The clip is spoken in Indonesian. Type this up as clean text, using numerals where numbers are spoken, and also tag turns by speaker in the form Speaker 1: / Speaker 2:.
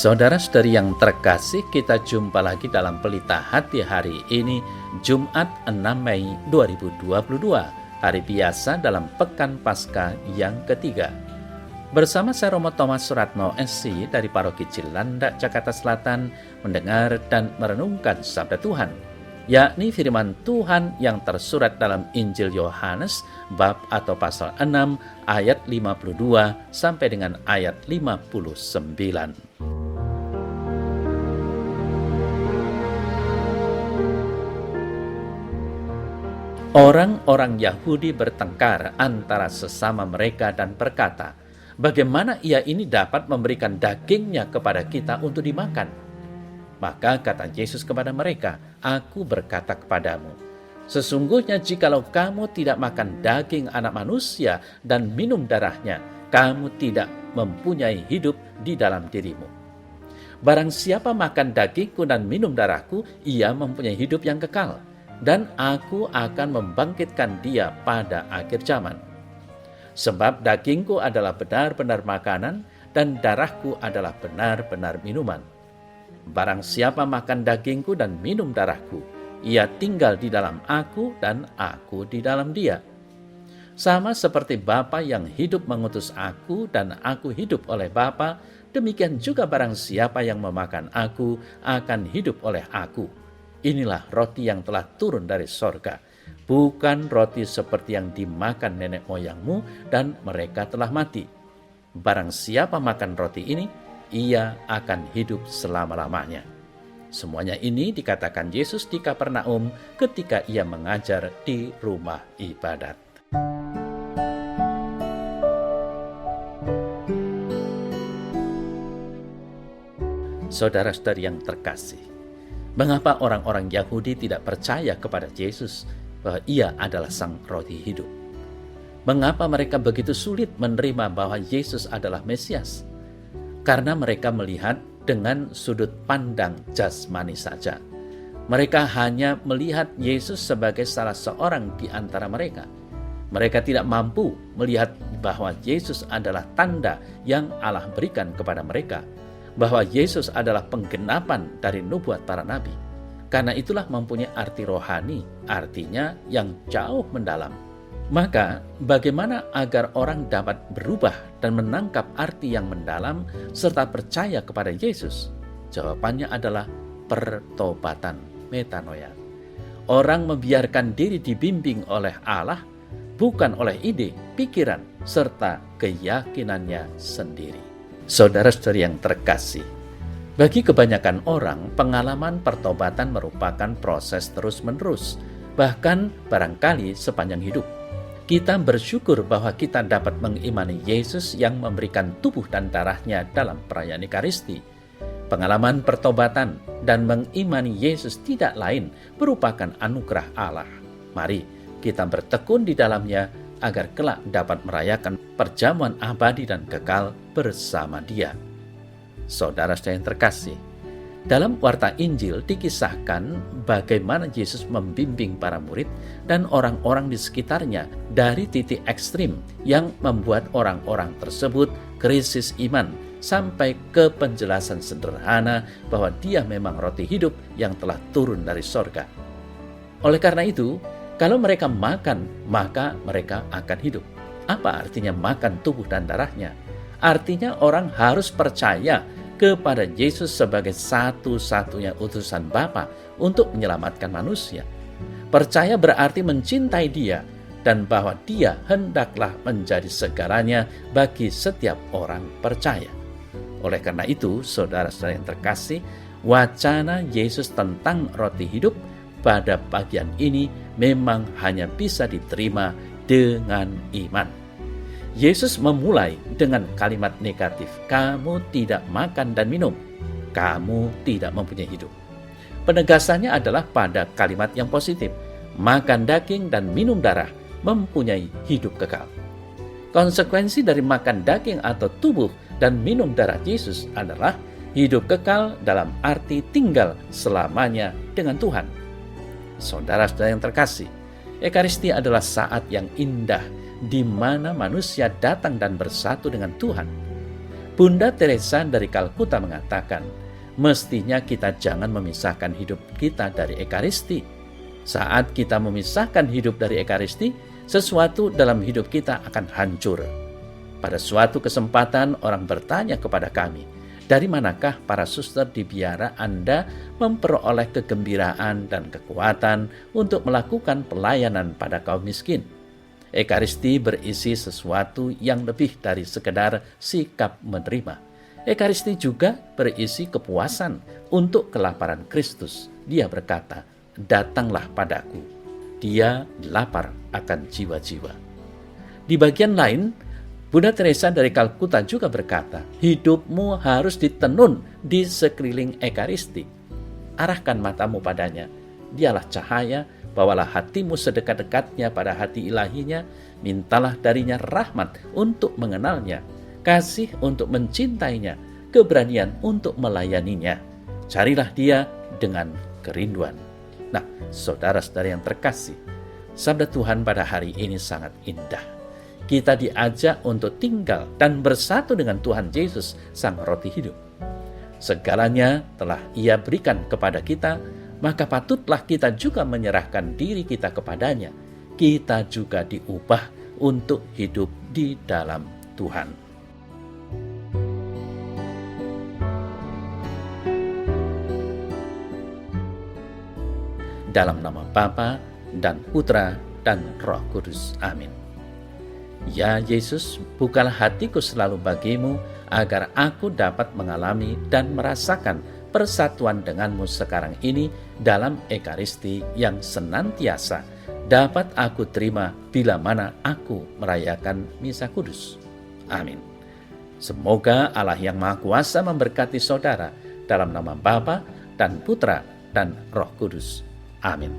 Speaker 1: Saudara-saudari yang terkasih, kita jumpa lagi dalam Pelita Hati hari ini, Jumat 6 Mei 2022, hari biasa dalam Pekan Paskah yang ketiga. Bersama saya Romo Thomas Suratno SC dari Paroki Cilandak, Jakarta Selatan, mendengar dan merenungkan Sabda Tuhan, yakni firman Tuhan yang tersurat dalam Injil Yohanes, bab atau pasal 6, ayat 52 sampai dengan ayat 59. Orang-orang Yahudi bertengkar antara sesama mereka dan berkata, "Bagaimana ia ini dapat memberikan dagingnya kepada kita untuk dimakan?" Maka kata Yesus kepada mereka, "Aku berkata kepadamu, sesungguhnya jikalau kamu tidak makan daging anak manusia dan minum darahnya, kamu tidak mempunyai hidup di dalam dirimu. Barang siapa makan dagingku dan minum darahku, ia mempunyai hidup yang kekal, dan aku akan membangkitkan dia pada akhir zaman. Sebab dagingku adalah benar-benar makanan, dan darahku adalah benar-benar minuman. Barang siapa makan dagingku dan minum darahku, ia tinggal di dalam aku dan aku di dalam dia. Sama seperti Bapa yang hidup mengutus aku dan aku hidup oleh Bapa, demikian juga barang siapa yang memakan aku akan hidup oleh aku. Inilah roti yang telah turun dari sorga, bukan roti seperti yang dimakan nenek moyangmu dan mereka telah mati. Barang siapa makan roti ini, ia akan hidup selama-lamanya." Semuanya ini dikatakan Yesus di Kapernaum ketika ia mengajar di rumah ibadat. Saudara-saudari yang terkasih, mengapa orang-orang Yahudi tidak percaya kepada Yesus bahwa ia adalah sang roti hidup? Mengapa mereka begitu sulit menerima bahwa Yesus adalah Mesias? Karena mereka melihat dengan sudut pandang jasmani saja. Mereka hanya melihat Yesus sebagai salah seorang di antara mereka. Mereka tidak mampu melihat bahwa Yesus adalah tanda yang Allah berikan kepada mereka, bahwa Yesus adalah penggenapan dari nubuat para nabi. Karena itulah mempunyai arti rohani, artinya yang jauh mendalam. Maka bagaimana agar orang dapat berubah dan menangkap arti yang mendalam serta percaya kepada Yesus? Jawabannya adalah pertobatan, metanoia. Orang membiarkan diri dibimbing oleh Allah, bukan oleh ide, pikiran, serta keyakinannya sendiri. Saudara-saudari yang terkasih, bagi kebanyakan orang, pengalaman pertobatan merupakan proses terus-menerus, bahkan barangkali sepanjang hidup. Kita bersyukur bahwa kita dapat mengimani Yesus yang memberikan tubuh dan darahnya dalam perayaan Ekaristi. Pengalaman pertobatan dan mengimani Yesus tidak lain merupakan anugerah Allah. Mari kita bertekun di dalamnya agar kelak dapat merayakan perjamuan abadi dan kekal bersama Dia. Saudara-saudara yang terkasih, dalam warta Injil dikisahkan bagaimana Yesus membimbing para murid dan orang-orang di sekitarnya dari titik ekstrim yang membuat orang-orang tersebut krisis iman sampai ke penjelasan sederhana bahwa Dia memang roti hidup yang telah turun dari sorga. Oleh karena itu, kalau mereka makan, maka mereka akan hidup. Apa artinya makan tubuh dan darahnya? Artinya orang harus percaya kepada Yesus sebagai satu-satunya utusan Bapa untuk menyelamatkan manusia. Percaya berarti mencintai Dia dan bahwa Dia hendaklah menjadi segalanya bagi setiap orang percaya. Oleh karena itu, saudara-saudara yang terkasih, wacana Yesus tentang roti hidup pada bagian ini memang hanya bisa diterima dengan iman. Yesus memulai dengan kalimat negatif, "Kamu tidak makan dan minum, kamu tidak mempunyai hidup." Penegasannya adalah pada kalimat yang positif, makan daging dan minum darah mempunyai hidup kekal. Konsekuensi dari makan daging atau tubuh dan minum darah Yesus adalah hidup kekal dalam arti tinggal selamanya dengan Tuhan. Saudara-saudara yang terkasih, Ekaristi adalah saat yang indah di mana manusia datang dan bersatu dengan Tuhan. Bunda Teresa dari Kalkuta mengatakan, mestinya kita jangan memisahkan hidup kita dari Ekaristi. Saat kita memisahkan hidup dari Ekaristi, sesuatu dalam hidup kita akan hancur. Pada suatu kesempatan orang bertanya kepada kami, dari manakah para suster di biara Anda memperoleh kegembiraan dan kekuatan untuk melakukan pelayanan pada kaum miskin? Ekaristi berisi sesuatu yang lebih dari sekedar sikap menerima. Ekaristi juga berisi kepuasan untuk kelaparan Kristus. Dia berkata, "Datanglah padaku." Dia lapar akan jiwa-jiwa. Di bagian lain, Bunda Teresa dari Kalkuta juga berkata, hidupmu harus ditenun di sekeliling Ekaristi. Arahkan matamu padanya. Dialah cahaya, bawalah hatimu sedekat-dekatnya pada hati ilahinya, mintalah darinya rahmat untuk mengenalnya, kasih untuk mencintainya, keberanian untuk melayaninya. Carilah dia dengan kerinduan. Nah, saudara-saudara yang terkasih, sabda Tuhan pada hari ini sangat indah. Kita diajak untuk tinggal dan bersatu dengan Tuhan Yesus, Sang Roti Hidup. Segalanya telah Ia berikan kepada kita, maka patutlah kita juga menyerahkan diri kita kepadanya. Kita juga diubah untuk hidup di dalam Tuhan. Dalam nama Bapa dan Putra dan Roh Kudus. Amin. Ya Yesus, bukalah hatiku selalu bagimu, agar aku dapat mengalami dan merasakan persatuan denganmu sekarang ini dalam Ekaristi yang senantiasa dapat aku terima bila mana aku merayakan Misa Kudus. Amin. Semoga Allah yang Maha Kuasa memberkati saudara dalam nama Bapa dan Putra dan Roh Kudus. Amin.